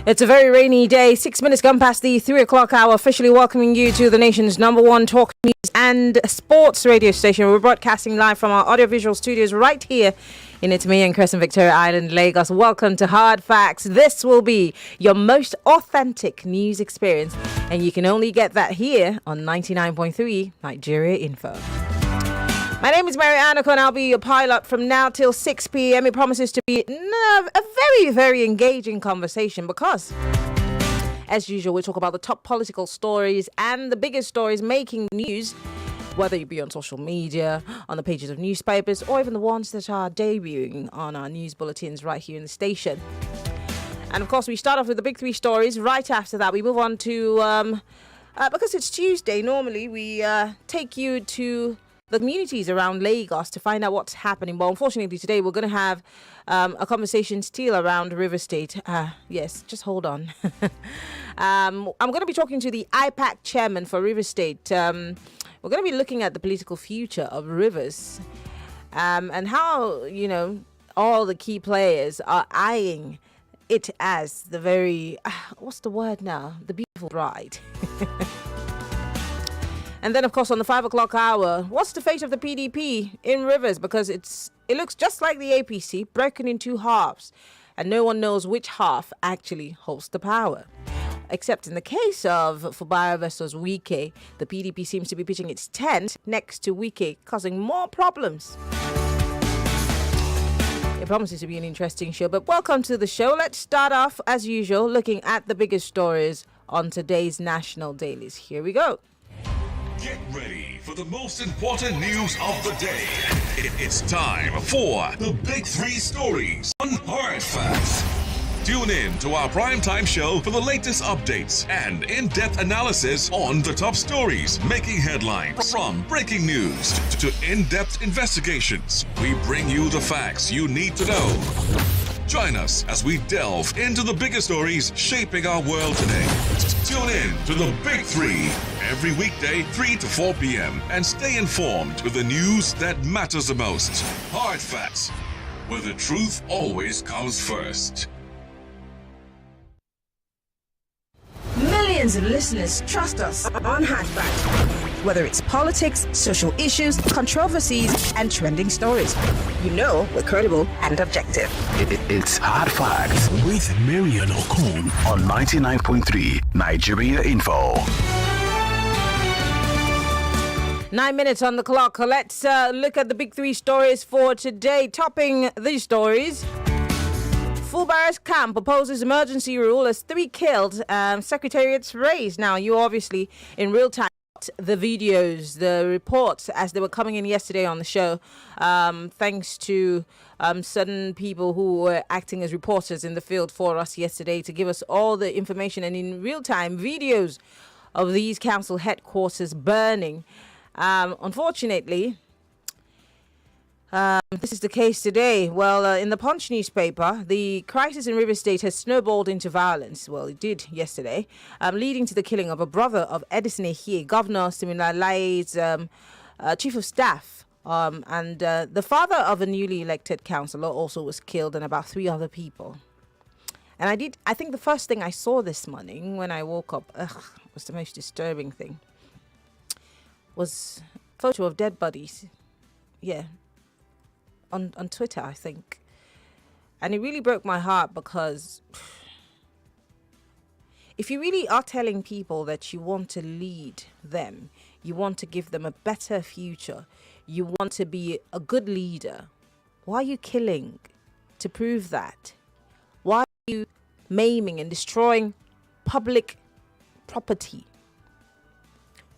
It's a very rainy day. 6 minutes gone past the 3 o'clock hour. Officially welcoming you to the nation's #1 talk news and sports radio station. We're broadcasting live from our audiovisual studios right here in its Maryann Crescent, Victoria Island, Lagos. Welcome to Hard Facts. This will be your most authentic news experience, and you can only get that here on 99.3 Nigeria Info. My name is Maryann, and I'll be your pilot from now till 6 p.m. It promises to be a very, very engaging conversation because, as usual, we talk about the top political stories and the biggest stories making news, whether it be on social media, on the pages of newspapers, or even the ones that are debuting on our news bulletins right here in the station. And of course, we start off with the big three stories. Right after that, we move on to, because it's Tuesday, normally we take you to the communities around Lagos to find out what's happening. But unfortunately, today we're going to have a conversation still around River State. Yes, just hold on. I'm going to be talking to the IPAC chairman for River State. We're going to be looking at the political future of rivers and how, all the key players are eyeing it as the very, what's the word now? The beautiful bride. And then, of course, on the 5 o'clock hour, what's the fate of the PDP in Rivers? Because it looks just like the APC, broken in two halves, and no one knows which half actually holds the power. Except in the case of Fubara versus Wike, the PDP seems to be pitching its tent next to Wike, causing more problems. It promises to be an interesting show, but welcome to the show. Let's start off, as usual, looking at the biggest stories on today's national dailies. Here we go. Get ready for the most important news of the day. It's time for the Big Three Stories on Hard Facts. Tune in to our primetime show for the latest updates and in-depth analysis on the top stories making headlines. From breaking news to in-depth investigations, we bring you the facts you need to know. Join us as we delve into the biggest stories shaping our world today. Tune in to the Big Three every weekday, 3 to 4 p.m. and stay informed with the news that matters the most. Hard Facts, where the truth always comes first. Millions of listeners trust us on Hard Facts. Whether it's politics, social issues, controversies, and trending stories, we're credible and objective. It's Hard Facts with Maryann Okon on 99.3 Nigeria Info. 9 minutes on the clock. Let's look at the big three stories for today. Topping these stories, Fubara's camp proposes emergency rule as 3 killed, secretariats raised. Now, you obviously in real time the videos, the reports as they were coming in yesterday on the show, thanks to certain people who were acting as reporters in the field for us yesterday to give us all the information, and in real time videos of these council headquarters burning. Unfortunately, this is the case today. Well, in the Punch newspaper, the crisis in River State has snowballed into violence. Well, it did yesterday, leading to the killing of a brother of Edison Ehie, Governor Similalaye's chief of staff, and the father of a newly elected councillor also was killed, and about 3 other people. And I think the first thing I saw this morning when I woke up, was the most disturbing thing, was a photo of dead bodies. Yeah. On Twitter, I think. And it really broke my heart because if you really are telling people that you want to lead them, you want to give them a better future, you want to be a good leader, why are you killing to prove that? Why are you maiming and destroying public property?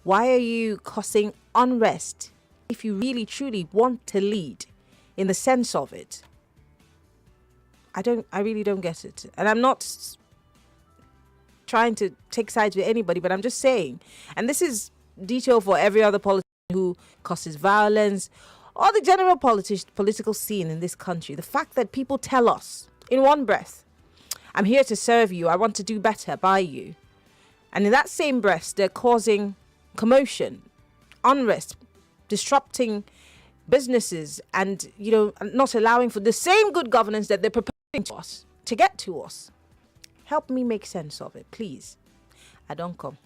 Why are you causing unrest if you really truly want to lead? In the sense of it, I really don't get it. And I'm not trying to take sides with anybody, but I'm just saying, and this is detail for every other politician who causes violence or the general political scene in this country. The fact that people tell us in one breath, I'm here to serve you, I want to do better by you. And in that same breath, they're causing commotion, unrest, disrupting businesses, and not allowing for the same good governance that they're proposing to us to get to us. Help me make sense of it, please. I don't come.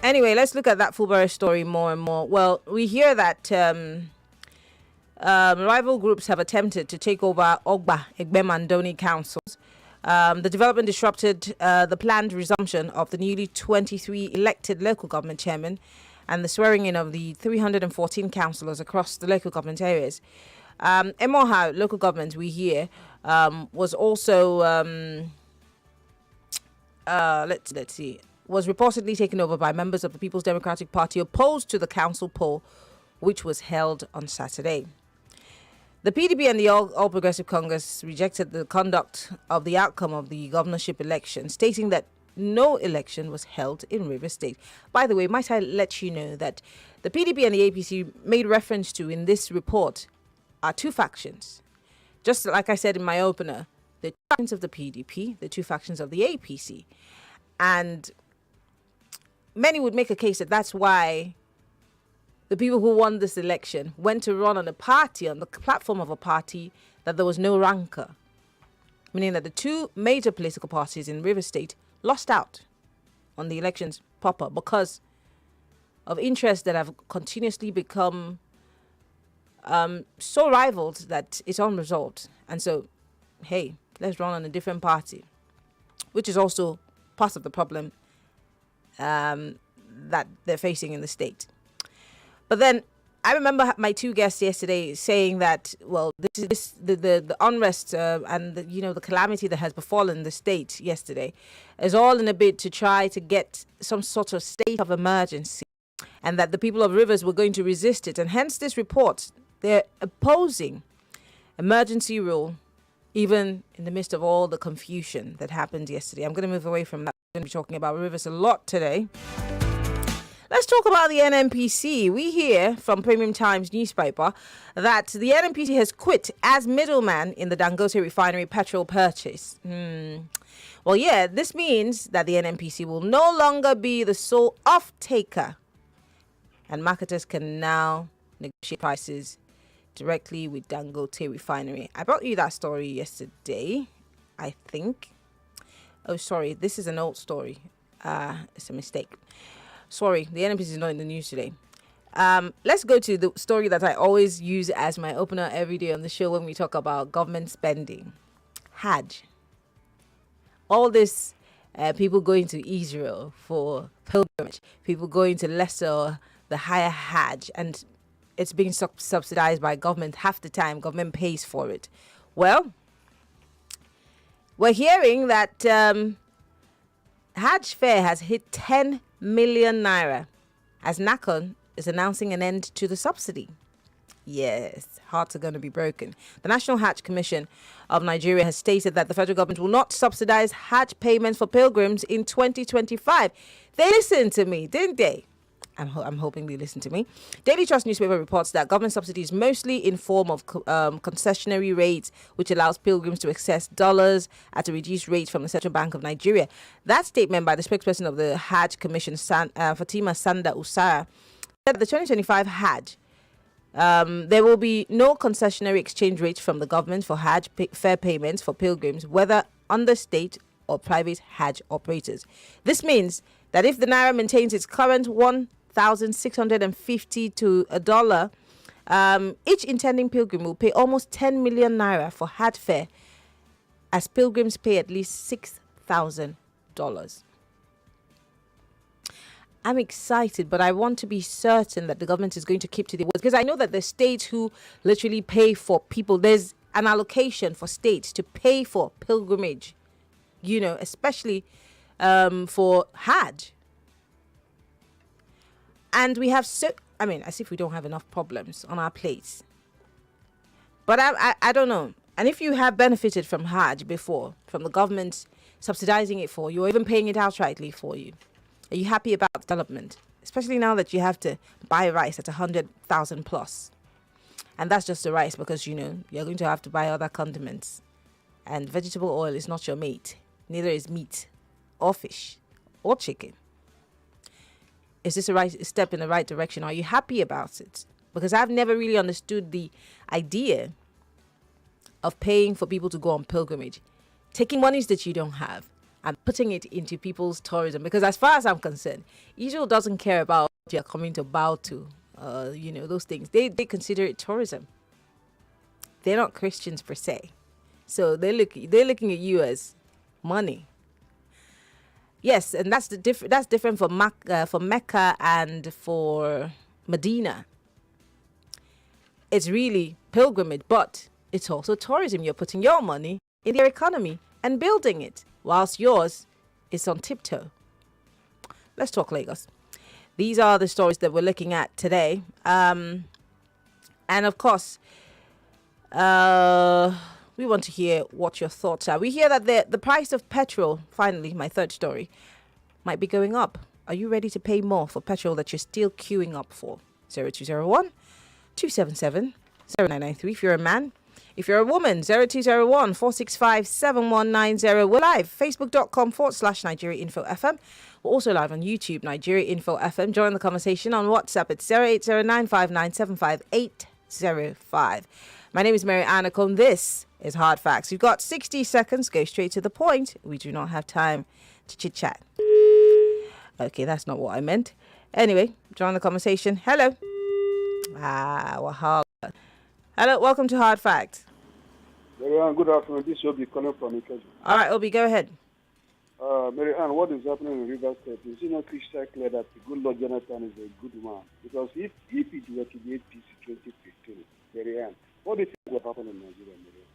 Anyway, let's look at that Fubara story more and more. Well, we hear that rival groups have attempted to take over Ogba, Egbem and Doni councils. The development disrupted the planned resumption of the newly 23 elected local government chairman and the swearing in of the 314 councillors across the local government areas. Emoha local government, we hear, was also let's see, was reportedly taken over by members of the People's Democratic Party opposed to the council poll, which was held on Saturday. The PDP and the All Progressive Congress rejected the conduct of the outcome of the governorship election, stating that no election was held in Rivers State. By the way, might I let you know that the PDP and the APC made reference to in this report are two factions. Just like I said in my opener, the two factions of the PDP, the two factions of the APC. And many would make a case that that's why the people who won this election went to run on a party, on the platform of a party, that there was no rancor. Meaning that the two major political parties in Rivers State lost out on the elections proper because of interests that have continuously become so rivaled that it's unresolved. And so, hey, let's run on a different party, which is also part of the problem that they're facing in the state. But then I remember my two guests yesterday saying that, well, the unrest and the calamity that has befallen the state yesterday is all in a bid to try to get some sort of state of emergency, and that the people of Rivers were going to resist it. And hence this report, they're opposing emergency rule, even in the midst of all the confusion that happened yesterday. I'm going to move away from that. We're going to be talking about Rivers a lot today. Let's talk about the NNPC. We hear from Premium Times newspaper that the NNPC has quit as middleman in the Dangote refinery petrol purchase. Well, yeah, this means that the NNPC will no longer be the sole off-taker, and marketers can now negotiate prices directly with Dangote refinery. I brought you that story yesterday, I think. Oh, sorry, this is an old story. It's a mistake. Sorry, the NNPC is not in the news today. Let's go to the story that I always use as my opener every day on the show when we talk about government spending. Hajj. All this people going to Israel for pilgrimage, people going to lesser, the higher Hajj, and it's being subsidized by government. Half the time, government pays for it. Well, we're hearing that Hajj fare has hit 10 million naira as NACON is announcing an end to the subsidy. Yes, hearts are going to be broken. The National Hajj Commission of Nigeria has stated that the federal government will not subsidize Hajj payments for pilgrims in 2025. They listened to me, didn't they? I'm hoping they listen to me. Daily Trust newspaper reports that government subsidy is mostly in form of concessionary rates, which allows pilgrims to access dollars at a reduced rate from the Central Bank of Nigeria. That statement by the spokesperson of the Hajj Commission, Fatima Sanda Usara, said that the 2025 Hajj, there will be no concessionary exchange rate from the government for Hajj fare payments for pilgrims, whether under state or private Hajj operators. This means that if the naira maintains its current 1,650 to $1, each intending pilgrim will pay almost 10 million naira for Hajj fare, as pilgrims pay at least $6,000. I'm excited, but I want to be certain that the government is going to keep to the words, because I know that the states who literally pay for people, there's an allocation for states to pay for pilgrimage, especially for Hajj. And we have as if we don't have enough problems on our plates. But I don't know. And if you have benefited from Hajj before, from the government subsidizing it for you, or even paying it outrightly for you, are you happy about development? Especially now that you have to buy rice at 100,000 plus. And that's just the rice, because, you're going to have to buy other condiments. And vegetable oil is not your mate. Neither is meat or fish or chicken. Is this a right step in the right direction? Are you happy about it? Because I've never really understood the idea of paying for people to go on pilgrimage, taking monies that you don't have and putting it into people's tourism. Because as far as I'm concerned, Israel doesn't care about what you're coming to bow to, those things. They consider it tourism. They're not Christians per se. So they're looking at you as money. Yes, and that's different for Mecca and for Medina. It's really pilgrimage, but it's also tourism. You're putting your money in their economy and building it, whilst yours is on tiptoe. Let's talk Lagos. These are the stories that we're looking at today. And of course, we want to hear what your thoughts are. We hear that the price of petrol, finally, my third story, might be going up. Are you ready to pay more for petrol that you're still queuing up for? 0201 277 0993 if you're a man. If you're a woman, 0201 465 7190. We're live, facebook.com/Nigeria Info FM. We're also live on YouTube, Nigeria Info FM. Join the conversation on WhatsApp at 08095975805. My name is Maryann. This is Hard Facts. You've got 60 seconds. Go straight to the point. We do not have time to chit-chat. Okay, that's not what I meant. Anyway, join the conversation. Hello. Wahala. Hello, welcome to Hard Facts. Maryann, good afternoon. This will be calling from Ikeja. All right, Obi, go ahead. Maryann, what is happening in River State? Is it not crystal clear that the good Lord Jonathan is a good man? Because if it were to be APC 2015, Maryann, what do you think would happen in Nigeria, Maryann?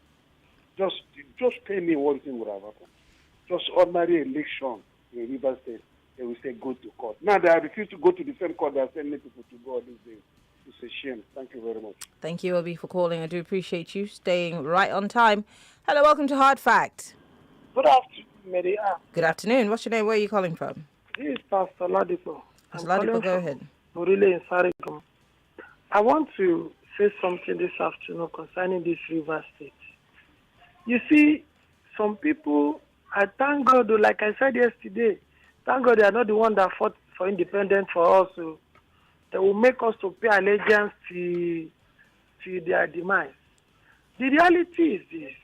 Just tell me one thing would have happened. Just ordinary election in River State, they will say go to court. Now they refuse to go to the same court they are sending people to go these days. It's a shame. Thank you very much. Thank you, Obi, for calling. I do appreciate you staying right on time. Hello, welcome to Hard Fact. Good afternoon, Maryann. Good afternoon. What's your name? Where are you calling from? This is Pastor Ladipo. Pastor Ladipo, go ahead. Burile in Sarigam. I want to say something this afternoon concerning this River State. You see, some people, I thank God, like I said yesterday, thank God they are not the one that fought for independence for us. So they will make us to pay allegiance to their demise. The reality is this,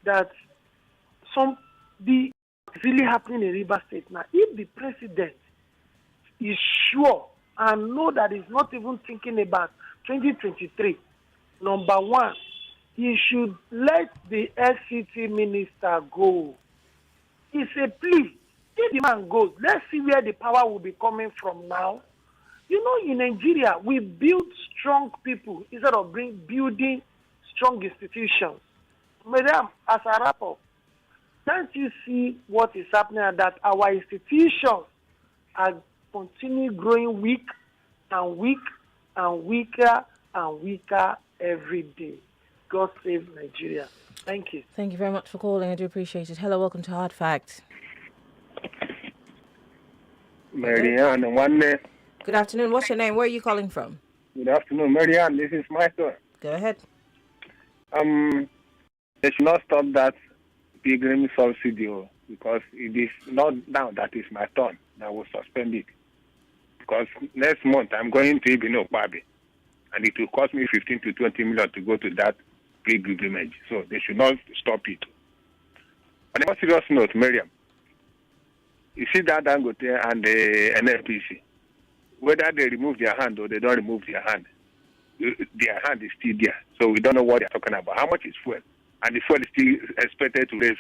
that the really happening in River State now. If the president is sure and know that he's not even thinking about 2023, number one, he should let the FCT minister go. It's a plea. If the man goes, let's see where the power will be coming from now. You know, in Nigeria, we build strong people instead of building strong institutions. Madam, as a wrap-up, can't you see what is happening, that our institutions are continuing growing weak and weak and weaker and weaker every day? God save Nigeria. Thank you. Thank you very much for calling. I do appreciate it. Hello, welcome to Hard Fact. Maryann, one day. Good afternoon. What's your name? Where are you calling from? Good afternoon, Maryann. This is my turn. Go ahead. They should not stop that pilgrim subsidy because it is not now that is my turn that will suspend it. Because next month I'm going to Ibino Kwabi, and it will cost me 15 to 20 million to go to that pilgrimage. So they should not stop it. On a more serious note, Maryann, you see that Dangote and the NFPC, whether they remove their hand or they don't remove their hand is still there. So we don't know what they're talking about. How much is fuel? And the fuel is still expected to raise.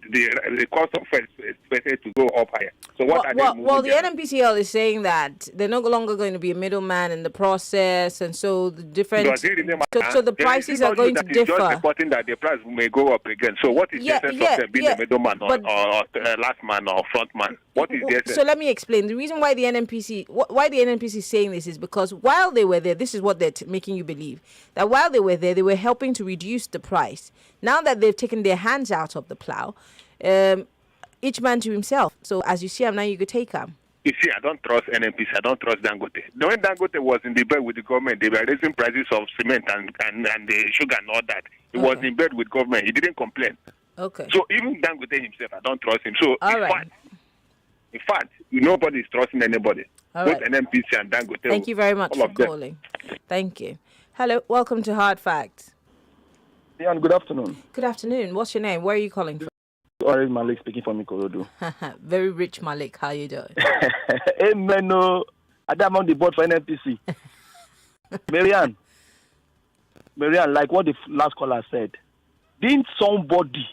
The cost of fuel is expected to go up higher. So what are they moving? Well, the NNPCL is saying that they're no longer going to be a middleman in the process, and so the different. So the prices are going to differ. Just reporting that the price may go up again. So what is the essence of them being the middleman or last man or front man? What is the essence? So let me explain. The reason why the NNPC is saying this is because while they were there, this is what they're making you believe, that while they were there, they were helping to reduce the price. Now that they've taken their hands out of the plow, each man to himself. So as you see, now you could take them. You see, I don't trust NNPC. I don't trust Dangote. When Dangote was in the bed with the government, they were raising prices of cement and the sugar and all that. He was in bed with government. He didn't complain. Okay. So even Dangote himself, I don't trust him. So in fact, nobody is trusting anybody. All Both right. NNPC and Dangote. Thank you very much for calling. Thank you. Hello, welcome to Hard Facts. Yeah, and good afternoon. Good afternoon. What's your name? Where are you calling from? Orange Malik speaking from Ikorodu. Very rich Malik. How you doing? Amen. No, I'm on the board for NNPC. Maryann, like what the last caller said, didn't somebody,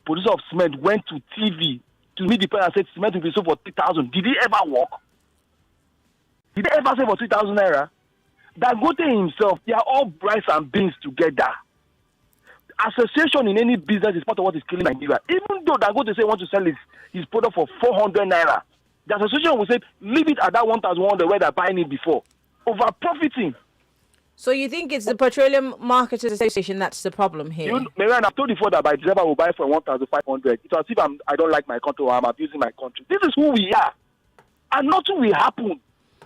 producer of cement, went to TV to meet the person and said cement will be sold for 3,000? Did he ever work? Did they ever say for 3,000 naira? Dangote himself, they are all rice and beans together. Association in any business is part of what is killing Nigeria. Even though Dangote say want to sell his product for 400 naira, the association will say leave it at that 1,100 where they're buying it before, over profiting. So you think it's the Petroleum Marketers Association that's the problem here? Maryann, I've told you before that my driver will buy for 1,500. It's as if I don't like my country or I'm abusing my country. This is who we are, and nothing will happen.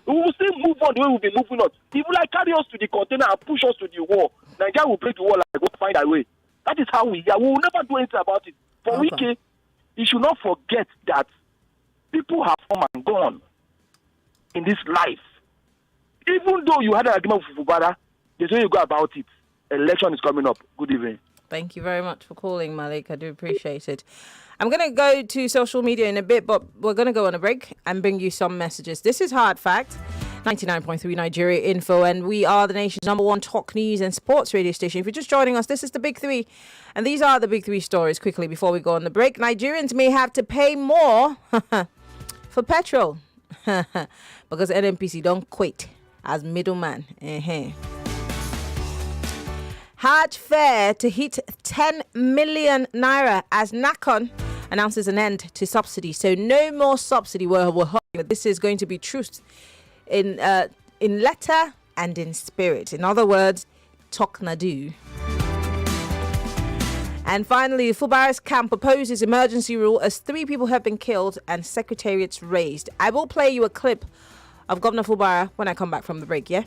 We will still move on the way we'll be moving on. If you like carry us to the container and push us to the wall, Nigeria will break the wall and go find our way. That is how we are. We will never do anything about it. For Wike, you should not forget that people have come and gone in this life. Even though you had an argument with Fubara, there's way you go about it. Election is coming up. Good evening. Thank you very much for calling, Malik. I do appreciate it. I'm going to go to social media in a bit, but we're going to go on a break and bring you some messages. This is Hard Fact, 99.3 Nigeria Info, and we are the nation's number one talk news and sports radio station. If you're just joining us, this is the Big Three, and these are the Big Three stories quickly before we go on the break. Nigerians may have to pay more for petrol because NNPC don't quit as middleman. Hajj fare to hit 10 million naira as NACON announces an end to subsidy. So no more subsidy. We're hoping that this is going to be truth in letter and in spirit. In other words, talk na do. And finally, Fubara's camp proposes emergency rule as 3 people have been killed and secretariats razed. I will play you a clip of Governor Fubara when I come back from the break, yeah?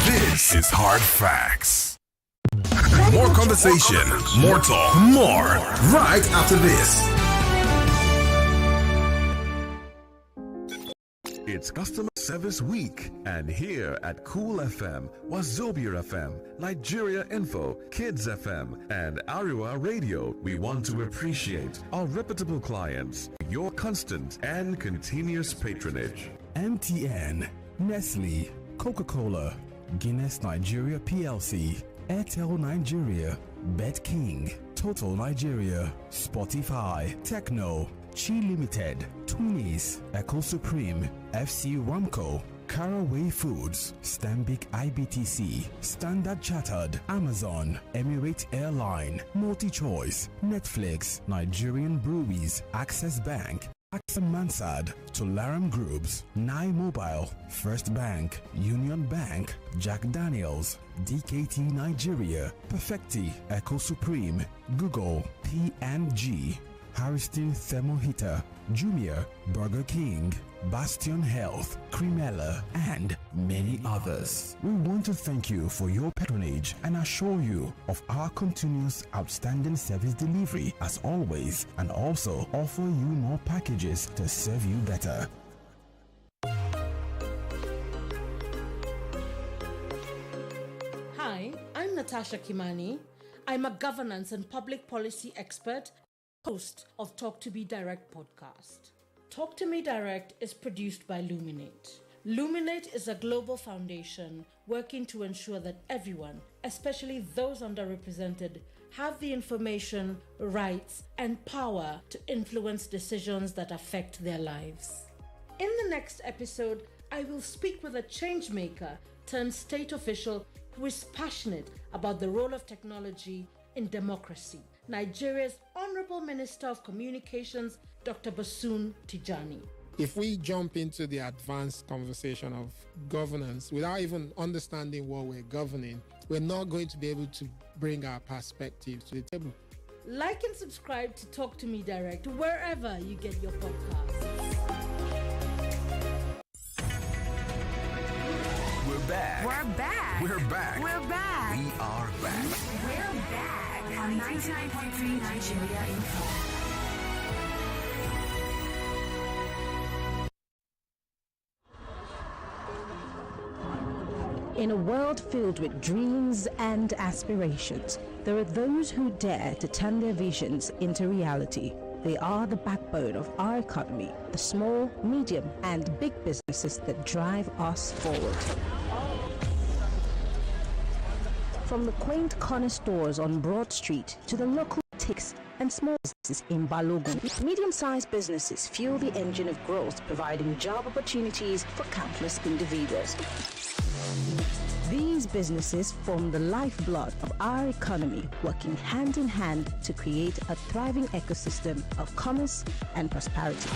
This is Hard Facts. More conversation, more talk, more right after this. It's Customer Service Week, and here at Cool FM, Wazobia FM, Nigeria Info, Kids FM, and Ariwa Radio, we want to appreciate our reputable clients, your constant and continuous patronage. MTN, Nestle, Coca-Cola, Guinness Nigeria PLC, Airtel Nigeria, Bet King, Total Nigeria, Spotify, Techno, Chi Limited, Tunis, Echo Supreme, FC Ramco, Caraway Foods, Stanbic IBTC, Standard Chartered, Amazon, Emirates Airline, MultiChoice, Netflix, Nigerian Breweries, Access Bank, AXA Mansard, Tolaram Groups, Nai Mobile, First Bank, Union Bank, Jack Daniels, DKT Nigeria, Perfecti, Echo Supreme, Google, P&G, Harrison Thermal Heater, Jumia, Burger King, Bastion Health, Cremella, and many others. We want to thank you for your patronage and assure you of our continuous outstanding service delivery as always, and also offer you more packages to serve you better. Hi, I'm Natasha Kimani. I'm a governance and public policy expert, host of Talk to Me Direct podcast. Talk to Me Direct is produced by Luminate. Luminate is a global foundation working to ensure that everyone, especially those underrepresented, have the information, rights, and power to influence decisions that affect their lives. In the next episode, I will speak with a change maker turned state official who is passionate about the role of technology in democracy. Nigeria's Honorable Minister of Communications, Dr. Basun Tijani. If we jump into the advanced conversation of governance without even understanding what we're governing, we're not going to be able to bring our perspective to the table. Like and subscribe to Talk to Me Direct wherever you get your podcasts. We're back. We're back. We're back. We're back. We are back. We're back. on 99.3 Nigeria Info. In a world filled with dreams and aspirations, there are those who dare to turn their visions into reality. They are the backbone of our economy, the small, medium, and big businesses that drive us forward. From the quaint corner stores on Broad Street to the local boutiques and small businesses in Balogun, medium-sized businesses fuel the engine of growth, providing job opportunities for countless individuals. These businesses form the lifeblood of our economy, working hand in hand to create a thriving ecosystem of commerce and prosperity.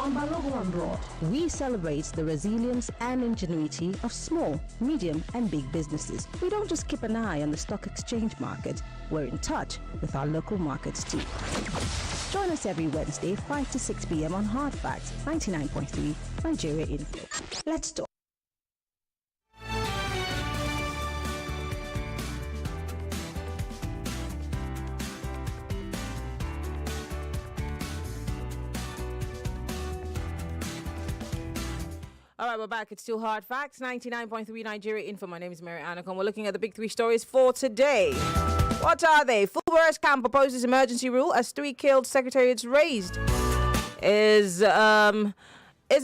On Balogun Broad, we celebrate the resilience and ingenuity of small, medium, and big businesses. We don't just keep an eye on the stock exchange market, we're in touch with our local markets too. Join us every Wednesday, 5 to 6 p.m. on Hard Facts, 99.3 Nigeria Info. Let's talk. All right, we're back. It's still Hard Facts, 99.3 Nigeria Info. My name is Maryann, and we're looking at the big three stories for today. What are they? Fubara's camp proposes emergency rule as 3 killed, secretariats raised. Is a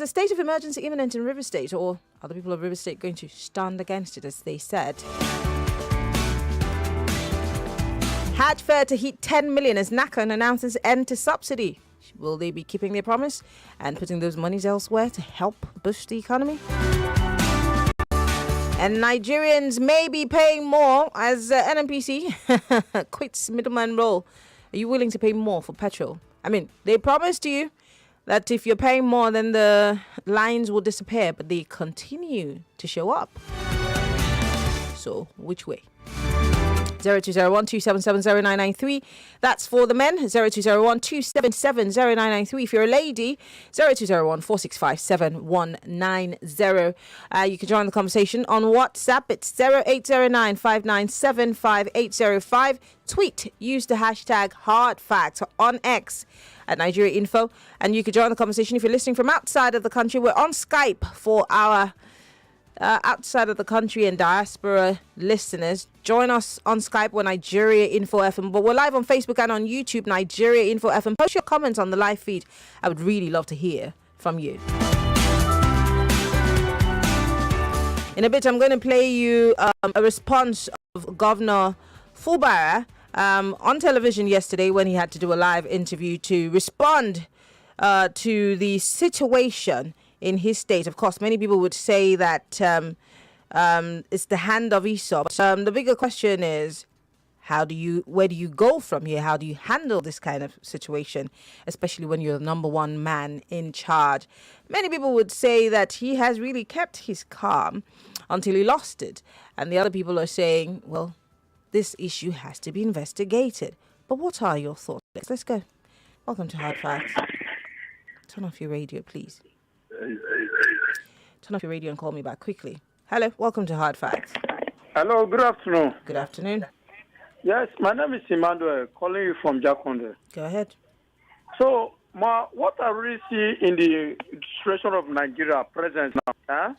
state of emergency imminent in River State, or are the people of River State going to stand against it, as they said? Hajj fare to hit 10 million as Nakan announces end to subsidy. Will they be keeping their promise and putting those monies elsewhere to help boost the economy? And Nigerians may be paying more as NNPC quits middleman role. Are you willing to pay more for petrol? I mean, they promised you that if you're paying more, then the lines will disappear, but they continue to show up. So, which way? 0201-277-0993. That's for the men. 0201-277-0993. If you're a lady, 0201-465-7190. You can join the conversation on WhatsApp. It's 0809-597-5805. Tweet. Use the hashtag HardFacts on X at Nigeria Info. And you can join the conversation if you're listening from outside of the country. We're on Skype for our outside of the country and diaspora listeners. Join us on Skype. We're Nigeria Info FM, but we're live on Facebook and on YouTube, Nigeria Info FM. Post your comments on the live feed. I would really love to hear from you. In a bit, I'm going to play you a response of Governor Fubara on television yesterday when he had to do a live interview to respond to the situation in his state. Of course, many people would say that it's the hand of Esau. But, the bigger question is, where do you go from here? How do you handle this kind of situation, especially when you're the number one man in charge? Many people would say that he has really kept his calm until he lost it. And the other people are saying, well, this issue has to be investigated. But what are your thoughts? Let's go. Welcome to Hard Facts. Turn off your radio, please. Turn off your radio and call me back quickly. Hello, welcome to Hard Facts. Hello, good afternoon. Good afternoon. Yes, my name is Emmanuel, calling you from Jakonde. Go ahead. So, what I really see in the situation of Nigeria present now,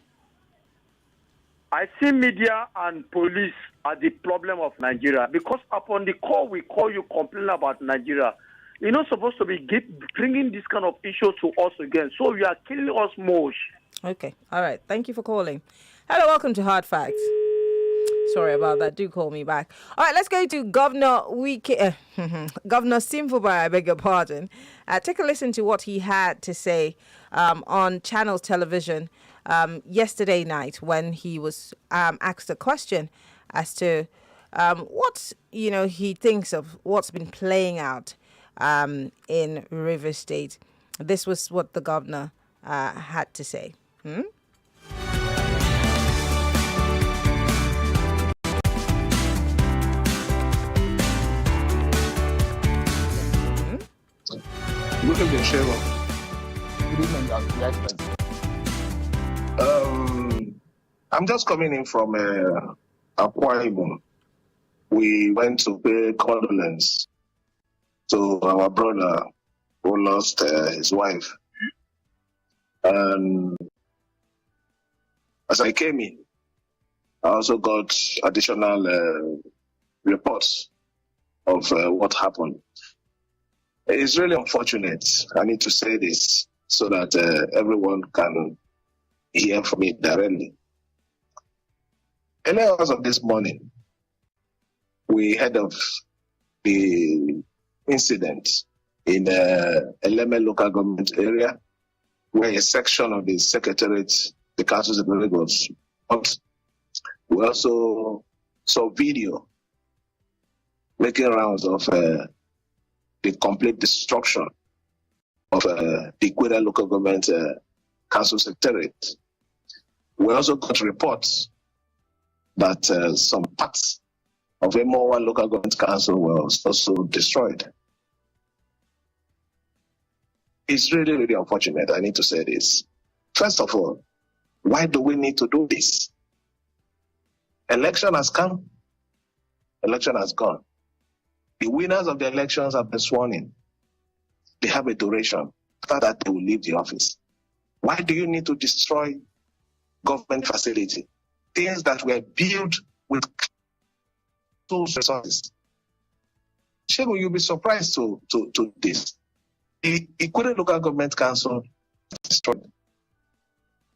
I see media and police are the problem of Nigeria, because upon the call we call you complaining about Nigeria. You're not supposed to be bringing this kind of issue to us again. So you are killing us more. Okay. All right. Thank you for calling. Hello. Welcome to Hard Facts. Sorry about that. Do call me back. All right. Let's go to Governor Governor Fubara, I beg your pardon. Take a listen to what he had to say on Channels Television yesterday night when he was asked a question as to what he thinks of what's been playing out in River State. This was what the governor had to say. Look at the Sheva. Good evening, Your Excellency. I'm just coming in from Akwa Ibom, we went to pay condolence to our brother who lost his wife. And as I came in, I also got additional reports of what happened. It's really unfortunate. I need to say this so that everyone can hear from me directly. Early hours of this morning, we heard of the incident in Eleme local government area where a section of the secretariat, the council secretariat was hurt. We also saw video making rounds of the complete destruction of the Ikweta local government council secretariat. We also got reports that some parts of Emowa local government council was also destroyed. It's really, really unfortunate. I need to say this. First of all, why do we need to do this? Election has come. Election has gone. The winners of the elections have been sworn in. They have a duration. After that, they will leave the office. Why do you need to destroy government facility? Things that were built with those resources. Shego, you'll be surprised to this. The Ikweta Local Government Council destroyed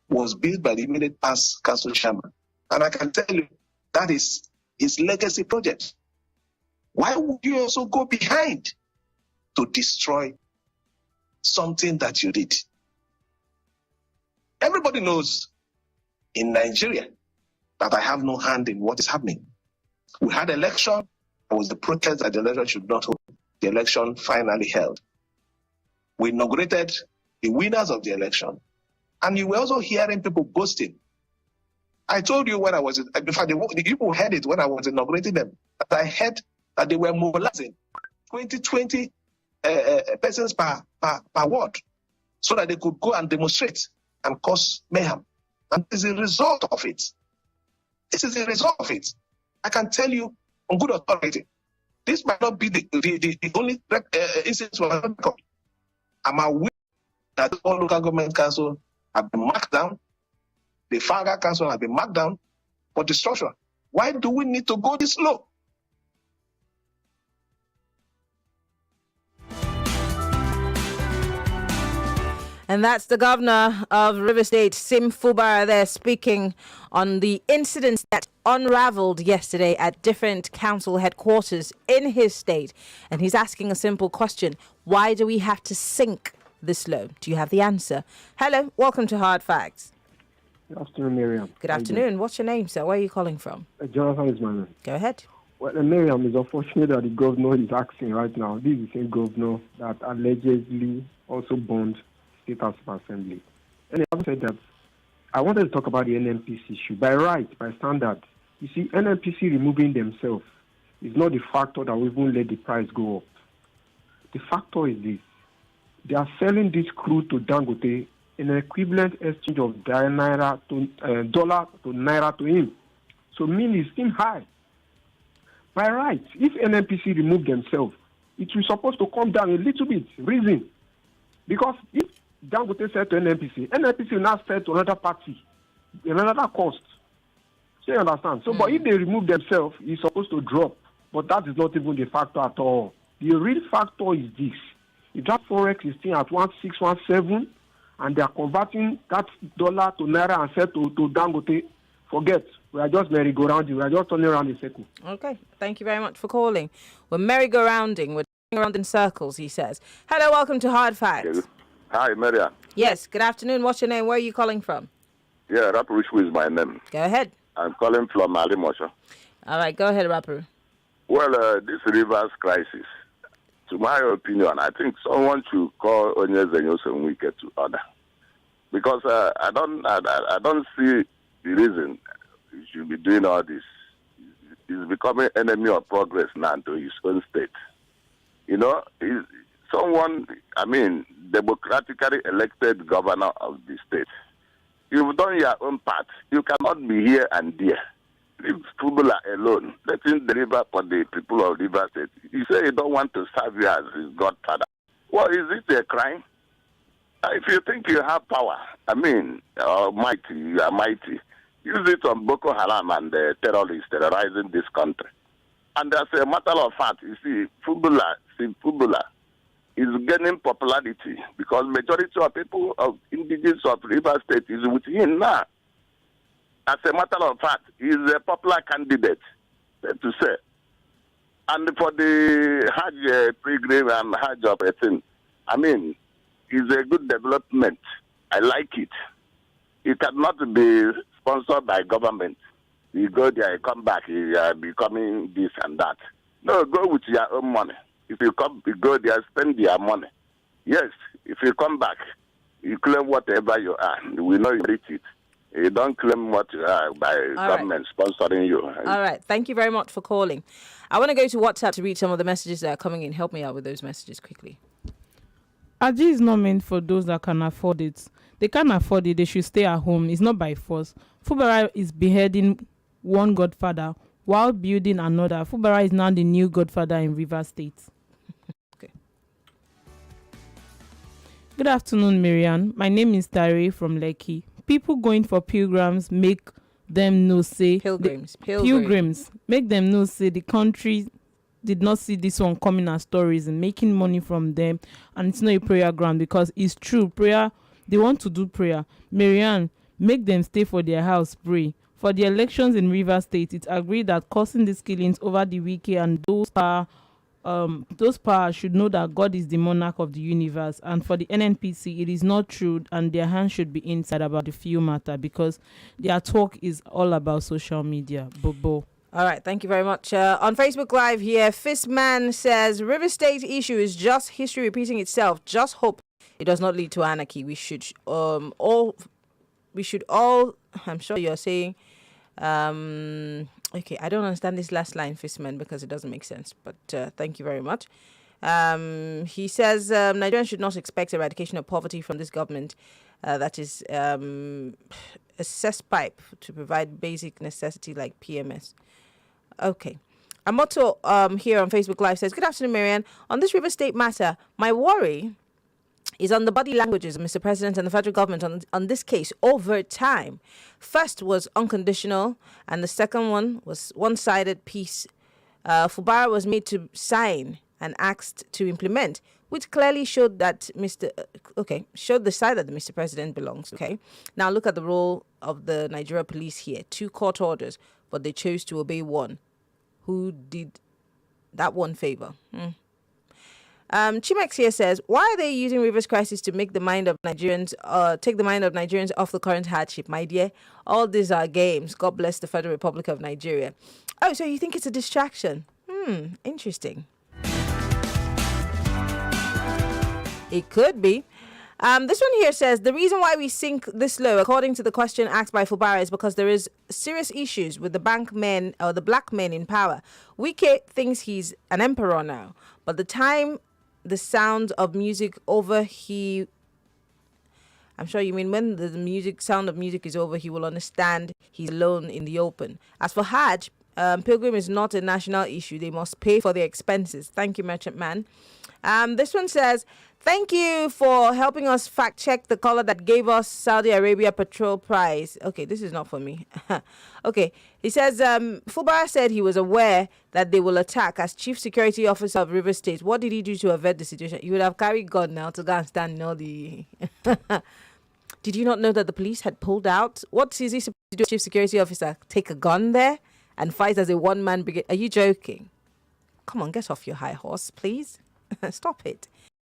was built by the immediate past council chairman. And I can tell you, that is his legacy project. Why would you also go behind to destroy something that you did? Everybody knows in Nigeria that I have no hand in what is happening. We had election. There was the protest that the election should not hold. The election finally held. We inaugurated the winners of the election. And you were also hearing people boasting. I told you when I was, before the people heard it when I was inaugurating them, that I heard that they were mobilizing 20 persons per ward so that they could go and demonstrate and cause mayhem. And this is a result of it. This is a result of it. I can tell you on good authority, this might not be the only instance where I'm aware that all local government councils have been marked down. The Faga council have been marked down for destruction. Why do we need to go this low? And that's the governor of River State, Sim Fubara, there speaking on the incidents that unraveled yesterday at different council headquarters in his state. And he's asking a simple question. Why do we have to sink this low? Do you have the answer? Hello, welcome to Hard Facts. Good afternoon, Maryann. Good afternoon. What's your name, sir? Where are you calling from? Jonathan is my name. Go ahead. Well, Maryann, it's unfortunate that the governor is asking right now. This is the same governor that allegedly also burned State House of Assembly. And having said that, I wanted to talk about the NNPC issue. By right, by standard, you see, NNPC removing themselves is not the factor that will even let the price go up. The factor is this. They are selling this crude to Dangote in an equivalent exchange of dollar to naira to him. So mean is still high. By right, if NNPC remove themselves, it will supposed to come down a little bit. Reason. Because if Dangote said to NNPC will now sell to another party, another cost. So you understand? So, but if they remove themselves, it's supposed to drop. But that is not even the factor at all. The real factor is this. If that forex is still at 1617 and they are converting that dollar to naira and sell to Dangote, forget. We are just merry-go-round. We are just turning around in circle. Okay. Thank you very much for calling. We're merry-go-rounding. We're turning around in circles, he says. Hello, welcome to Hard Facts. Hi, Maryann. Yes, good afternoon. What's your name? Where are you calling from? Yeah, Rapurishu is my name. Go ahead. I'm calling from Alimosha. All right, go ahead, Rapuru. Well, this rivers crisis, to my opinion, I think someone should call Onyezenyo Senwike to order. Because I don't see the reason he should be doing all this. He's becoming enemy of progress now to his own state. You know, he's someone, democratically elected governor of the state. You've done your own part. You cannot be here and there. Leave Fubara alone. Let him deliver for the people of River State. You say you don't want to serve you as his godfather. Well, is it a crime? If you think you have power, mighty, you are mighty. Use it on Boko Haram and the terrorists terrorizing this country. And as a matter of fact, you see, Fubara is gaining popularity because majority of people of indigenous of River State is with him now. As a matter of fact, he is a popular candidate, to say. And for the Hajj pilgrim and Hajj of 18, it's a good development. I like it. It cannot be sponsored by government. You go there, you come back, you are becoming this and that. No, go with your own money. If you go there, spend your money. Yes, if you come back, you claim whatever you are. We know you reach it. You don't claim what you are by government sponsoring you. All right. Thank you very much for calling. I want to go to WhatsApp to read some of the messages that are coming in. Help me out with those messages quickly. Aji is not meant for those that can afford it. They can't afford it. They should stay at home. It's not by force. Fubara is beheading one godfather while building another. Fubara is now the new godfather in River State. Okay. Good afternoon, Maryann. My name is Tari from Lekki. People going for pilgrims make them know say pilgrims make them know say the country did not see this one coming as tourism, making money from them, and it's not a prayer ground because it's true. Prayer, they want to do prayer. Maryann, make them stay for their house, pray. For the elections in River State, it's agreed that causing these killings over the weekend, those powers should know that God is the monarch of the universe. And for the NNPC, it is not true, and their hands should be inside about the few matter because their talk is all about social media. Bobo. All right, thank you very much. On Facebook Live here, Fistman says, River State issue is just history repeating itself. Just hope it does not lead to anarchy. We should all, I'm sure you're saying, okay, I don't understand this last line, Fistman, because it doesn't make sense. But thank you very much. He says, Nigerians should not expect eradication of poverty from this government. That is a cesspipe to provide basic necessity like PMS. Okay. Amoto here on Facebook Live says, good afternoon, Maryann. On this River State matter, my worry is on the body languages of Mr. President and the federal government on this case over time. First was unconditional, and the second one was one-sided peace. Fubara was made to sign and asked to implement, which clearly showed that showed the side that the Mr. President belongs. Okay. Now look at the role of the Nigeria police here. 2 court orders, but they chose to obey one. Who did that one favor? Chimex here says, why are they using Rivers crisis to make the mind of Nigerians, take the mind of Nigerians off the current hardship? My dear, all these are games. God bless the Federal Republic of Nigeria. Oh, so you think it's a distraction? Interesting. It could be. This one here says, the reason why we sink this low, according to the question asked by Fubara, is because there is serious issues with the bank men or the black men in power. Wike thinks he's an emperor now, but the time the sound of music over, I'm sure you mean when the sound of music is over, he will understand he's alone in the open. As for Hajj, pilgrim is not a national issue. They must pay for their expenses. Thank you, Merchant Man. This one says, thank you for helping us fact check the caller that gave us Saudi Arabia petrol price. Okay, this is not for me. Okay, he says, Fubara said he was aware that they will attack as chief security officer of River State. What did he do to avert the situation? He would have carried gun now to go and stand in all the... Did you not know that the police had pulled out? What is he supposed to do, chief security officer? Take a gun there and fight as a one-man brigade? Are you joking? Come on, get off your high horse, please. Stop it.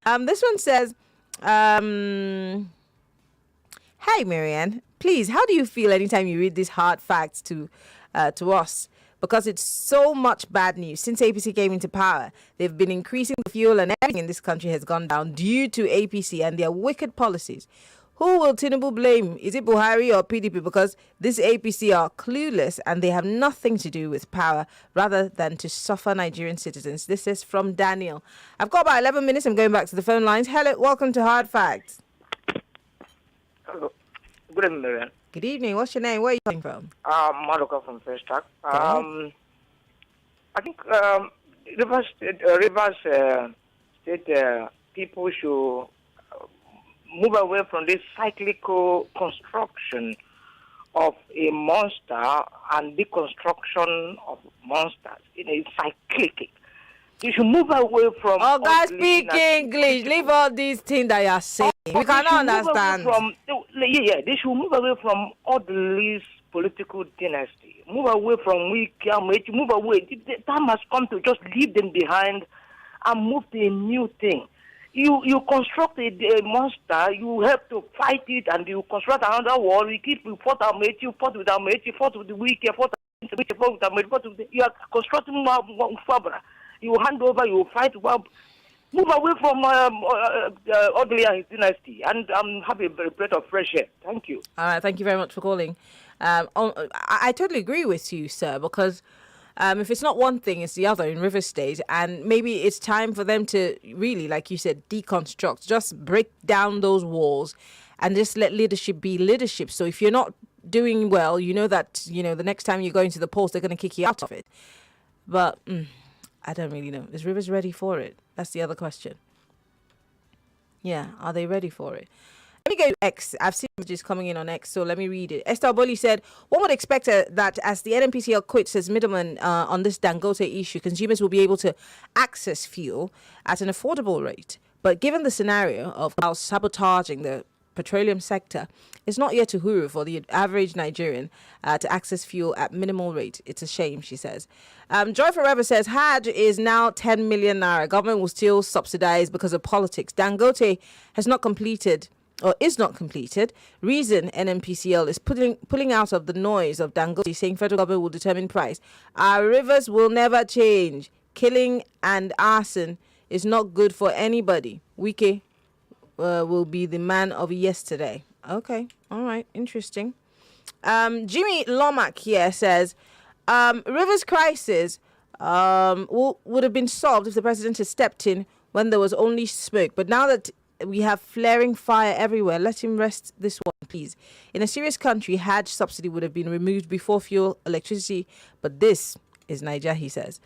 This one says, hey, Maryann, please, how do you feel anytime you read these hard facts to us? Because it's so much bad news. Since APC came into power, they've been increasing the fuel and everything in this country has gone down due to APC and their wicked policies. Who will Tinubu blame? Is it Buhari or PDP? Because this APC are clueless and they have nothing to do with power rather than to suffer Nigerian citizens. This is from Daniel. I've got about 11 minutes. I'm going back to the phone lines. Hello, welcome to Hard Facts. Hello. Good evening, Maryann. Good evening. What's your name? Where are you coming from? Madoka from First Track. Go ahead. I think Rivers State people should move away from this cyclical construction of a monster and deconstruction of monsters. It's cyclic. You should move away from. Oh, guys, speak English. Leave all these things that you are saying. We cannot understand. They should move away from all this political dynasty. Move away from move away. The time has come to just leave them behind and move to a new thing. You construct a monster, you help to fight it, and you construct another wall. You fought Ameti, you fought with Ameti, you fought with the weak, you fought with Ameti, you are constructing Fubara. You hand over, you fight. Move away from ugly and his dynasty, and have a breath of fresh air. Thank you. All right, thank you very much for calling. I totally agree with you, sir, because if it's not one thing, it's the other in River State, and maybe it's time for them to really, like you said, deconstruct, just break down those walls, and just let leadership be leadership. So if you're not doing well, you know that the next time you go into the polls, they're going to kick you out of it. But I don't really know. Is Rivers ready for it? That's the other question. Yeah, are they ready for it? Let me go to X. I've seen messages coming in on X, so let me read it. Esther Boli said, one would expect that as the NNPCL quits as middleman on this Dangote issue, consumers will be able to access fuel at an affordable rate. But given the scenario of how sabotaging the petroleum sector, it's not yet a huru for the average Nigerian to access fuel at minimal rate. It's a shame, she says. Joy Forever says, Hajj is now 10 million naira. Government will still subsidize because of politics. Dangote has not completed or is not completed. Reason NNPCL is pulling out of the noise of Dangote, saying federal government will determine price. Our rivers will never change. Killing and arson is not good for anybody. Wike will be the man of yesterday. Okay, all right, interesting. Jimmy Lomack here says, Rivers crisis would have been solved if the president had stepped in when there was only smoke. But now that we have flaring fire everywhere, let him rest this one, please. In a serious country, Hajj subsidy would have been removed before fuel, electricity, but this is Niger, he says.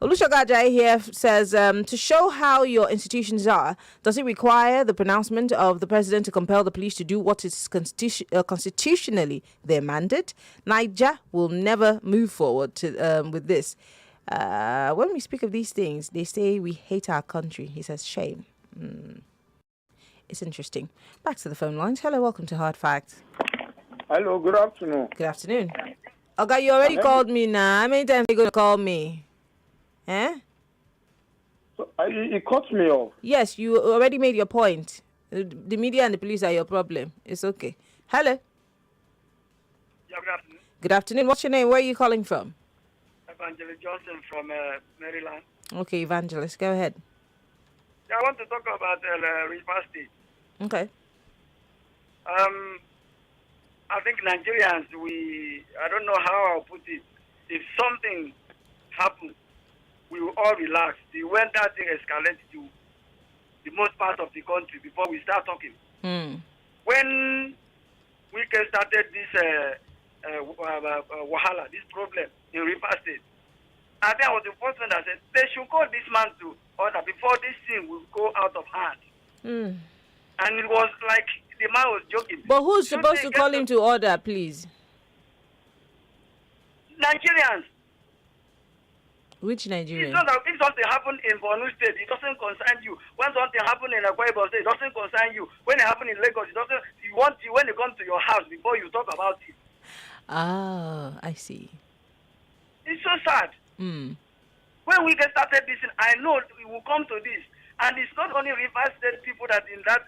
Olushagajai here says, to show how your institutions are, does it require the pronouncement of the president to compel the police to do what is constitutionally their mandate? Niger will never move forward with this. When we speak of these things, they say we hate our country. He says, shame. It's interesting. Back to the phone lines. Hello, welcome to Hard Facts. Hello, good afternoon. Good afternoon. Okay, you already called me now. How many times are you going to call me? Eh? So, you cut me off. Yes, you already made your point. The media and the police are your problem. It's okay. Hello. Yeah, good afternoon. Good afternoon. What's your name? Where are you calling from? Evangelist Johnson from Maryland. Okay, Evangelist, go ahead. Yeah, I want to talk about River State. Okay. I think Nigerians, I don't know how I'll put it. If something happens, we will all relax. When that thing escalates to the most part of the country before we start talking. When we started this wahala, this problem in River State, I think I was the first one that said they should call this man to order before this thing will go out of hand. And it was like the man was joking. But who's supposed to call him to order, please? Nigerians. Which Nigerians? It's not that if something happened in Borno State, it doesn't concern you. When something happened in Akwa Ibom State, it doesn't concern you. When it happened in Lagos, it doesn't. When you come to your house before you talk about it. Ah, I see. It's so sad. When we get started this, I know we will come to this. And it's not only River State people that in that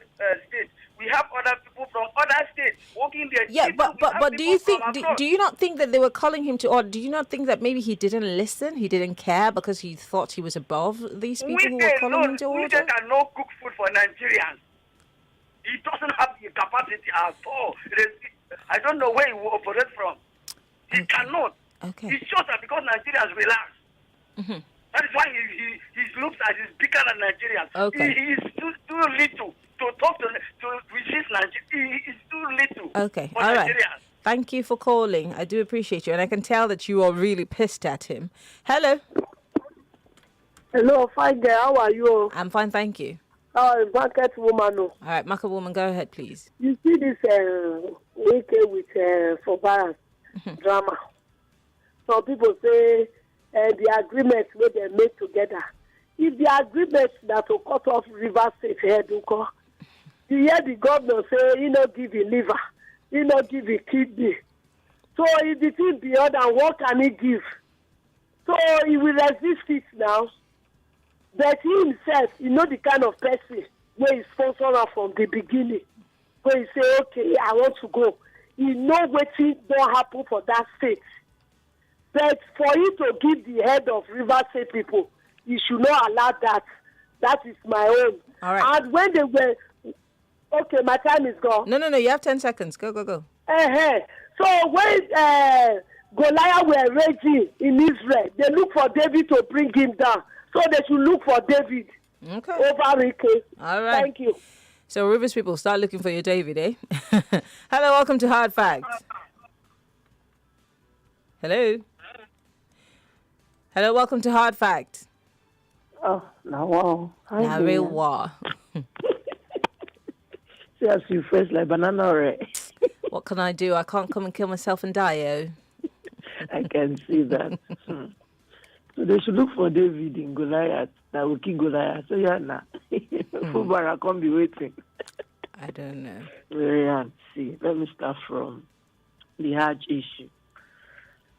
state. We have other people from other states working there. Yeah, but do you think? Do you not think that they were calling him to order? Do you not think that maybe he didn't listen? He didn't care because he thought he was above these people who were calling him to order? We cannot cook food for Nigerians. He doesn't have the capacity at all. I don't know where he will operate from. He cannot. Okay. It's just that because Nigerians relax. That is why he looks as he's bigger than Nigerians. Okay. He is too little to talk to resist Nigeria. He is too little. Okay. For All right. Nigerians. Thank you for calling. I do appreciate you. And I can tell that you are really pissed at him. Hello. Hello, fine girl. How are you? I'm fine, thank you. Market woman. All right, market woman, go ahead, please. You see this weekend with Fubara drama. Some people say the agreement where they made together. If the agreement that will cut off River State head, you hear the governor say he not give a liver, he not give a kidney. So if the thing beyond, and what can he give? So he will resist it now. But he himself, you know the kind of person where he sponsor her from the beginning. Where he say, okay, I want to go. He know what thing don't happen for that state. But for you to give the head of River State people, you should not allow that. That is my own. All right. And when they were, okay, my time is gone. No, you have 10 seconds. Go. So when Goliath were raging in Israel, they look for David to bring him down. So they should look for David over Ricky. All right. Thank you. So Rivers people, start looking for your David, eh? Hello, welcome to Hard Facts. Hello, welcome to Hard Facts. Oh, now wow. Now real war. See as you face like banana already. What can I do? I can't come and kill myself and die, oh. I can see that. So they should look for David in Goliath. That will kill Goliath. So yeah, nah. Fubara can't be waiting. I don't know. Maryann, see, let me start from the Hajj issue.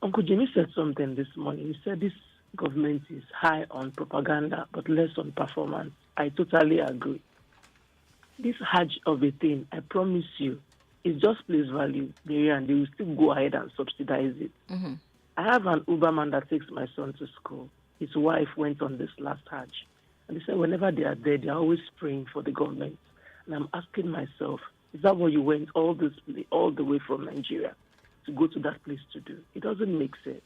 Uncle Jimmy said something this morning. He said this government is high on propaganda but less on performance. I totally agree. This Hajj of a thing, I promise you, is just place value, Maryann. They will still go ahead and subsidize it. Mm-hmm. I have an Uberman that takes my son to school. His wife went on this last Hajj. And they said whenever they are there, they are always praying for the government. And I'm asking myself, is that what you went all the way from Nigeria to go to that place to do? It doesn't make sense.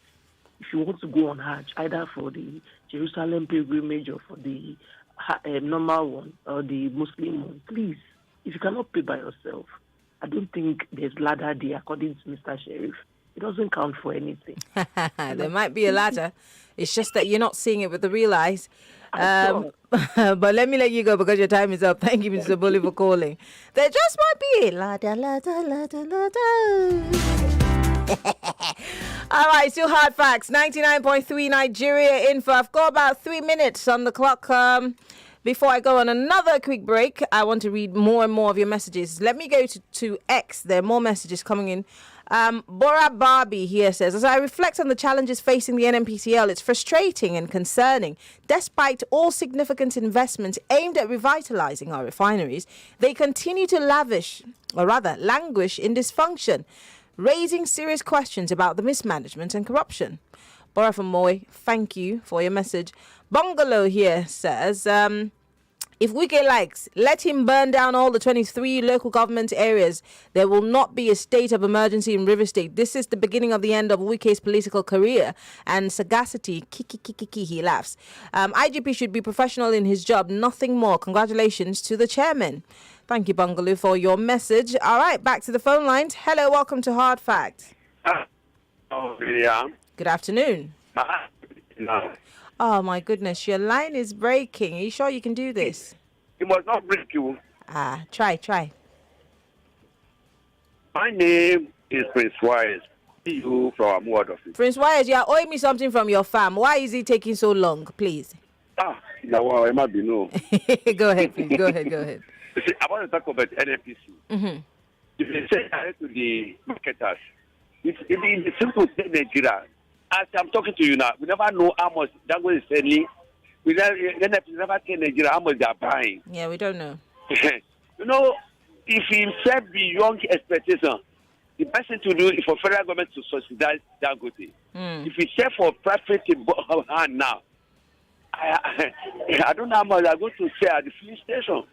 If you want to go on Hajj, either for the Jerusalem pilgrimage or for the normal one or the Muslim one, please, if you cannot pay by yourself, I don't think there's ladder there, according to Mr. Sheriff. It doesn't count for anything. There might be a ladder. It's just that you're not seeing it with the real eyes. But let me let you go because your time is up. Thank you, Mr. Bully, for calling. There just might be a ladder. All right, still Hard Facts. 99.3 Nigeria info. I've got about 3 minutes on the clock. Before I go on another quick break, I want to read more and more of your messages. Let me go to X. There are more messages coming in. Bora Barbie here says, as I reflect on the challenges facing the NNPCL, it's frustrating and concerning. Despite all significant investments aimed at revitalizing our refineries, they continue to languish in dysfunction, raising serious questions about the mismanagement and corruption. Bora from Moy, thank you for your message. Bungalow here says, if Wike likes, let him burn down all the 23 local government areas. There will not be a state of emergency in River State. This is the beginning of the end of Wike's political career and sagacity. Kiki, he laughs. IGP should be professional in his job, nothing more. Congratulations to the chairman. Thank you, Bungaloo, for your message. All right, back to the phone lines. Hello, welcome to Hard Facts. Good afternoon. Oh, my goodness. Your line is breaking. Are you sure you can do this? It must not break you. Try. My name is Prince Wise. You from what office? Prince Wise, you are owing me something from your farm. Why is it taking so long, please? No, it might be no. Go ahead, please. Go ahead. See, I want to talk about NNPC. Mm-hmm. If you say to the marketers, it's simple thing, Nigeria. As I'm talking to you now, we never know how much Dango is selling. We never tell Nigeria how much they are buying. Yeah, we don't know. You know, if he set beyond expectation, the best thing to do is for federal government to subsidize Dangote. If he set for private hand now, I don't know how much they're going to sell at the filling station.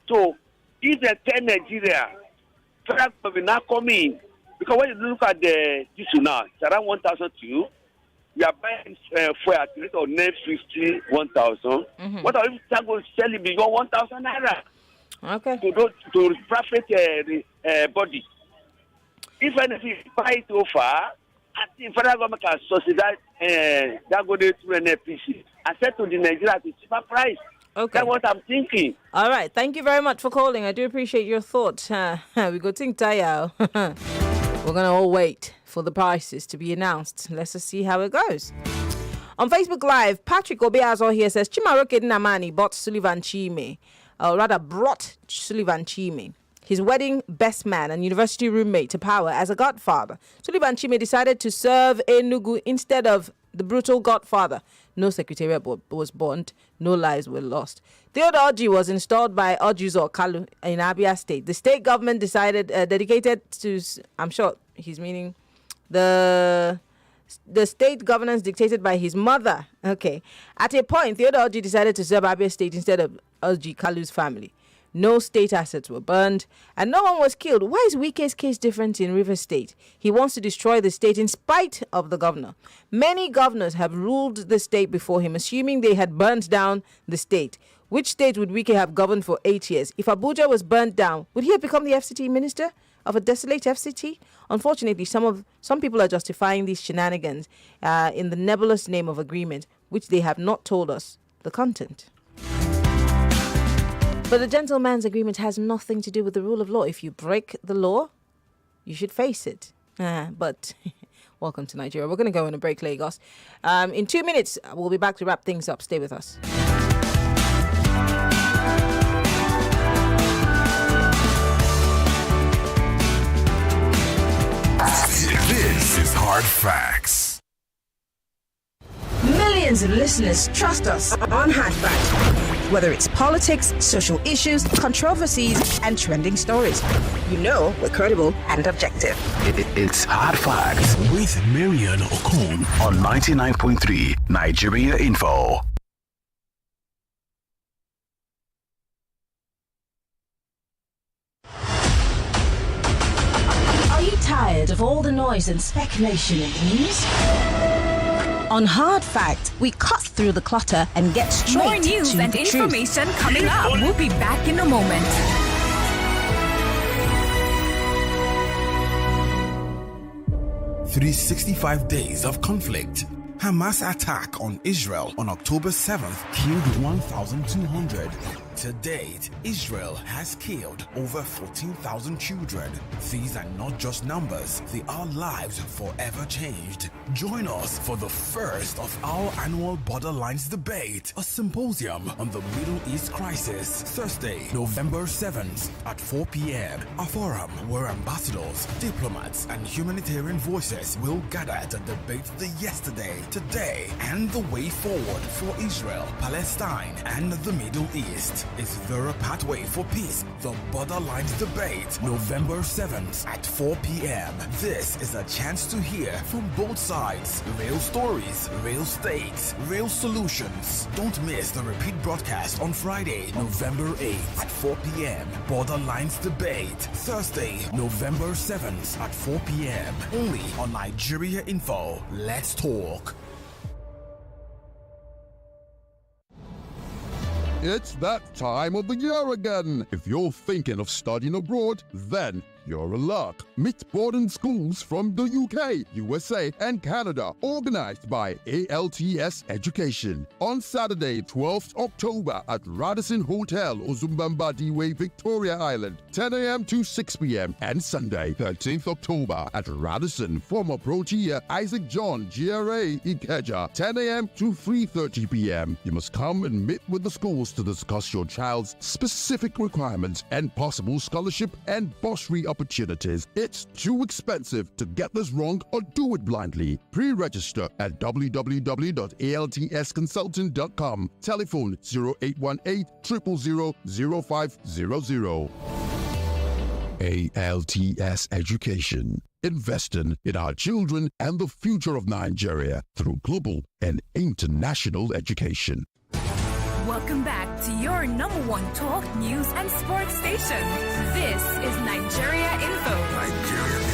So, if they tell Nigeria, federal government now come in, because when you look at the issue now, it's around 1,002. We are buying fuel at the rate of 950, 1,000. What are you going to sell it beyond 1,000 naira? Okay. To profit body. if anything buy it so far, I think federal government can subsidize that go to NPC. I said to the Nigeria to cheaper price. Okay. That's what I'm thinking. All right. Thank you very much for calling. I do appreciate your thoughts. We go think Tayao. We're going to all wait for the prices to be announced. Let's just see how it goes. On Facebook Live, Patrick Obiazo here says, Chimaroke Namani brought Sullivan Chime, his wedding best man and university roommate, to power as a godfather. Sullivan Chime decided to serve Enugu instead of the brutal godfather. No secretariat was burnt, no lives were lost. Theodore Oji was installed by Ojuzo Kalu in Abia State. The state government decided, dedicated to, I'm sure he's meaning the state governance dictated by his mother. Okay. At a point, Theodore Oji decided to serve Abia State instead of Oji Kalu's family. No state assets were burned, and no one was killed. Why is Wike's case different in Rivers State? He wants to destroy the state in spite of the governor. Many governors have ruled the state before him, assuming they had burnt down the state. Which state would Wike have governed for 8 years? If Abuja was burnt down, would he have become the FCT minister of a desolate FCT? Unfortunately, some people are justifying these shenanigans in the nebulous name of agreement, which they have not told us the content. But the gentleman's agreement has nothing to do with the rule of law. If you break the law, you should face it. But welcome to Nigeria. We're going to go on a break, Lagos. In 2 minutes, we'll be back to wrap things up. Stay with us. This is Hard Facts. Millions of listeners trust us on Hard Facts. Whether it's politics, social issues, controversies, and trending stories, you know we're credible and objective. It's Hard Facts with Maryann Okon on 99.3 Nigeria Info. Are you tired of all the noise and speculation in the news? On Hard Fact, we cut through the clutter and get straight More news to and the information truth. coming up. We'll be back in a moment. 365 days of conflict. Hamas attack on Israel on October 7th killed 1,200. To date, Israel has killed over 14,000 children. These are not just numbers, they are lives forever changed. Join us for the first of our annual Borderlines Debate, a symposium on the Middle East crisis, Thursday, November 7th at 4 p.m. A forum where ambassadors, diplomats, and humanitarian voices will gather to debate the yesterday, today, and the way forward for Israel, Palestine, and the Middle East. Is there a pathway for peace? The Borderlines Debate, November 7th at 4 p.m. This is a chance to hear from both sides. Real stories, real stakes, real solutions. Don't miss the repeat broadcast on Friday, November 8th at 4 p.m. Borderlines Debate, Thursday, November 7th at 4 p.m. Only on Nigeria Info. Let's talk. It's that time of the year again. If you're thinking of studying abroad, then you're in luck. Meet boarding schools from the UK, USA, and Canada, organized by ALTS Education. On Saturday, 12th October at Radisson Hotel, Ozumbambadiwe, Victoria Island, 10 a.m. to 6 p.m. And Sunday, 13th October at Radisson, former Protea Isaac John, GRA, Ikeja, 10 a.m. to 3:30 p.m. You must come and meet with the schools to discuss your child's specific requirements and possible scholarship and bursary opportunities. It's too expensive to get this wrong or do it blindly. Pre-register at www.altsconsultant.com. Telephone 0818-000-0500. ALTS Education. Investing in our children and the future of Nigeria through global and international education. Welcome back to your number one talk, news, and sports station. This is Nigeria Info. Nigeria Info.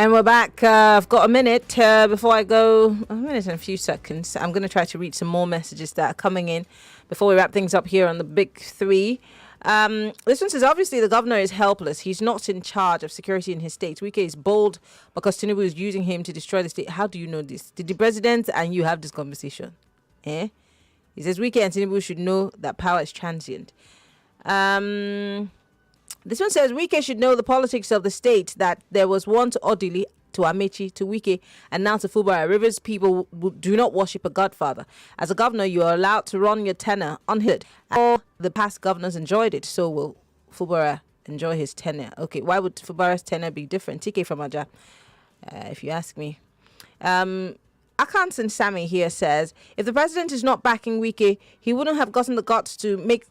And we're back. I've got a minute before I go. A minute and a few seconds. I'm going to try to read some more messages that are coming in before we wrap things up here on the Big Three. This one says, obviously the governor is helpless. He's not in charge of security in his state. Wike is bold because Tinubu is using him to destroy the state. How do you know this? Did the president and you have this conversation? He says Wike and Tinubu should know that power is transient. This one says Wike should know the politics of the state, that there was once Odili to Amechi to Wike and now to Fubara. Rivers people do not worship a godfather. As a governor, you are allowed to run your tenure unhindered. All the past governors enjoyed it, so will Fubara enjoy his tenure. Okay, why would Fubara's tenure be different? TK from Aja, if you ask me. Akanson Sammy here says, if the president is not backing Wike, he wouldn't have gotten the guts to make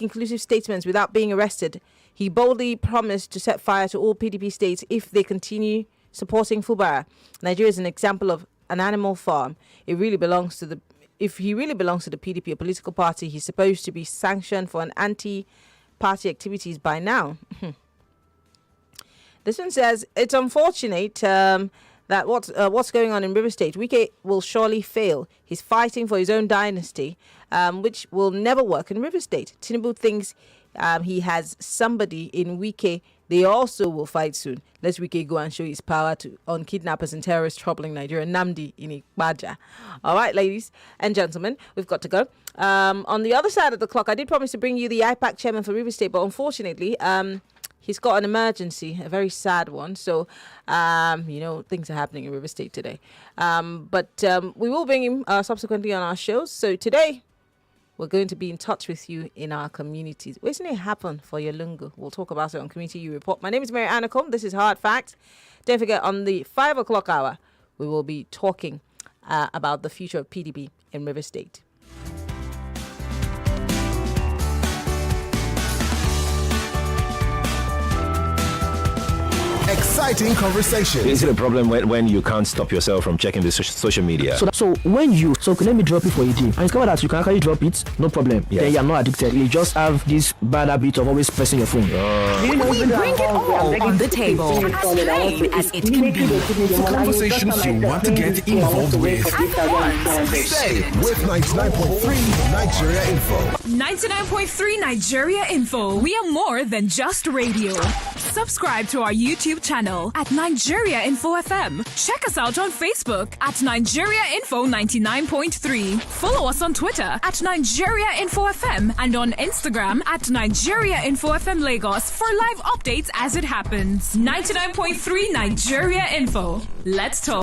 inclusive statements without being arrested. He boldly promised to set fire to all PDP states if they continue supporting Fubara. Nigeria is an example of an animal farm. If he really belongs to the PDP, a political party, he's supposed to be sanctioned for an anti-party activities by now. This one says, it's unfortunate that what's going on in River State. Wike will surely fail. He's fighting for his own dynasty, which will never work in River State. Tinubu thinks he has somebody in Wike. They also will fight soon. Let Wike go and show his power on kidnappers and terrorists troubling Nigeria. Namdi in Ikbaja. All right, ladies and gentlemen, we've got to go. On the other side of the clock, I did promise to bring you the IPAC chairman for River State, but unfortunately, he's got an emergency, a very sad one. So, things are happening in River State today. But we will bring him subsequently on our shows. So today, we're going to be in touch with you in our communities. What's going to happen for your Lungu? We'll talk about it on Community U Report. My name is Maryann. This is Hard Facts. Don't forget, on the 5 o'clock hour, we will be talking about the future of PDP in River State. Exciting conversation. Is it a problem when you can't stop yourself from checking the social media? So let me drop it for you, and discover that you can actually drop it, no problem. Yes. Then you're not addicted. You just have this bad habit of always pressing your phone. We bring it all on the table, as plain as it can be. For conversations you want to get involved with. Stay with 99.3 Nigeria Info. 99.3 Nigeria Info. We are more than just radio. Subscribe to our YouTube channel at Nigeria Info FM. Check us out on Facebook at Nigeria Info 99.3. Follow us on Twitter at Nigeria Info FM and on Instagram at Nigeria Info FM Lagos for live updates as it happens. 99.3 Nigeria Info. Let's talk.